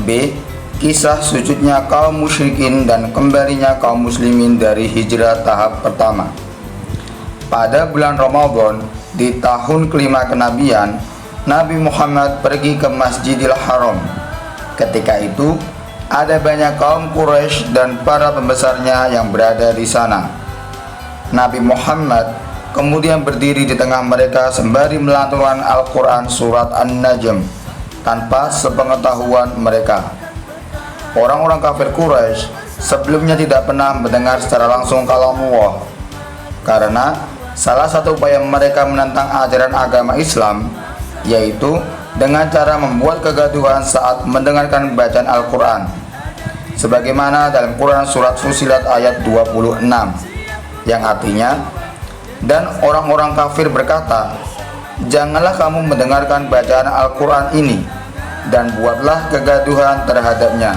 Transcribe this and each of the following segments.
B. Kisah sujudnya kaum musyrikin dan kembalinya kaum muslimin dari hijrah tahap pertama. Pada bulan Ramadan di tahun kelima kenabian, Nabi Muhammad pergi ke Masjidil Haram. Ketika itu, ada banyak kaum Quraisy dan para pembesarnya yang berada di sana. Nabi Muhammad kemudian berdiri di tengah mereka sembari melantunkan Al-Quran surat An-Najm tanpa sepengetahuan mereka. Orang-orang kafir Quraisy sebelumnya tidak pernah mendengar secara langsung kalamullah, karena salah satu upaya mereka menentang ajaran agama Islam yaitu dengan cara membuat kegaduhan saat mendengarkan bacaan Al-Quran, sebagaimana dalam Quran surat Fussilat ayat 26, yang artinya, dan orang-orang kafir berkata, janganlah kamu mendengarkan bacaan Al-Quran ini dan buatlah kegaduhan terhadapnya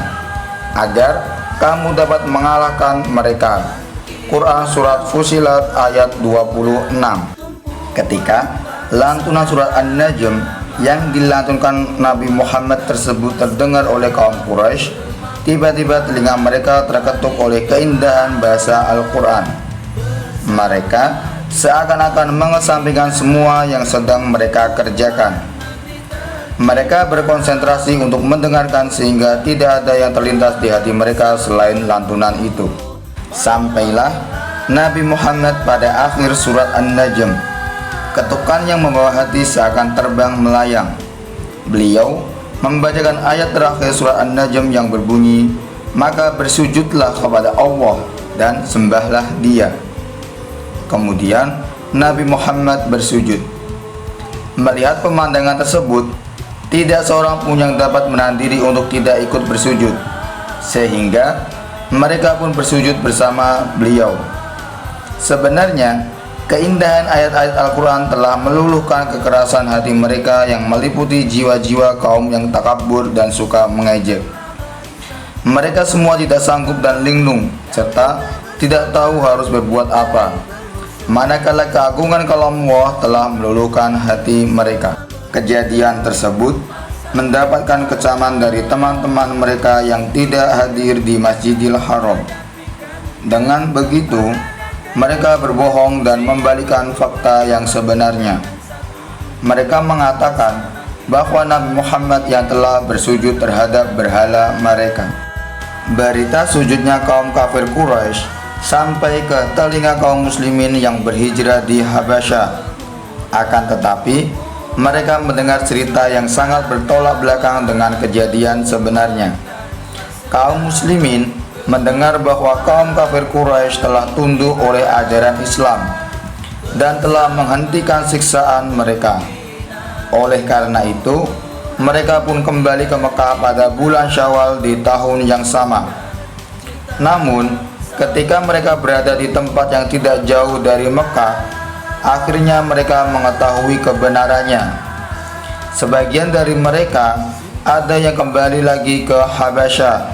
agar kamu dapat mengalahkan mereka. Quran surat Fussilat ayat 26. Ketika lantunan surat An-Najm yang dilantunkan Nabi Muhammad tersebut terdengar oleh kaum Quraisy, tiba-tiba telinga mereka terketuk oleh keindahan bahasa Al-Quran. Mereka seakan-akan mengesampingkan semua yang sedang mereka kerjakan. Mereka berkonsentrasi untuk mendengarkan sehingga tidak ada yang terlintas di hati mereka selain lantunan itu. Sampailah Nabi Muhammad pada akhir surat An-Najm. Ketukan yang membawa hati seakan terbang melayang. Beliau membacakan ayat terakhir surat An-Najm yang berbunyi, maka bersujudlah kepada Allah dan sembahlah Dia. Kemudian Nabi Muhammad bersujud. Melihat pemandangan tersebut, tidak seorang pun yang dapat menahan diri untuk tidak ikut bersujud, sehingga mereka pun bersujud bersama beliau. Sebenarnya, keindahan ayat-ayat Al-Quran telah meluluhkan kekerasan hati mereka yang meliputi jiwa-jiwa kaum yang takabur dan suka mengejek. Mereka semua tidak sanggup dan linglung, serta tidak tahu harus berbuat apa, manakala keagungan kalamullah telah meluluhkan hati mereka. Kejadian tersebut mendapatkan kecaman dari teman-teman mereka yang tidak hadir di Masjidil Haram. Dengan begitu, mereka berbohong dan membalikan fakta yang sebenarnya. Mereka mengatakan bahwa Nabi Muhammad yang telah bersujud terhadap berhala mereka. Berita sujudnya kaum kafir Quraisy sampai ke telinga kaum muslimin yang berhijrah di Habasyah. Akan tetapi, mereka mendengar cerita yang sangat bertolak belakang dengan kejadian sebenarnya. Kaum muslimin mendengar bahwa kaum kafir Quraisy telah tunduk oleh ajaran Islam dan telah menghentikan siksaan mereka. Oleh karena itu, mereka pun kembali ke Mekah pada bulan Syawal di tahun yang sama. Namun, ketika mereka berada di tempat yang tidak jauh dari Mekah, akhirnya mereka mengetahui kebenarannya. Sebagian dari mereka ada yang kembali lagi ke Habasyah,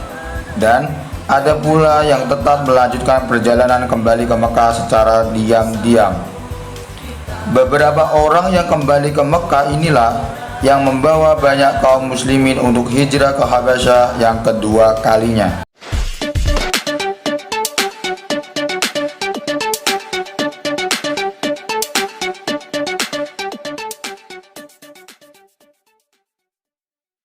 dan ada pula yang tetap melanjutkan perjalanan kembali ke Mekah secara diam-diam. Beberapa orang yang kembali ke Mekah inilah yang membawa banyak kaum muslimin untuk hijrah ke Habasyah yang kedua kalinya.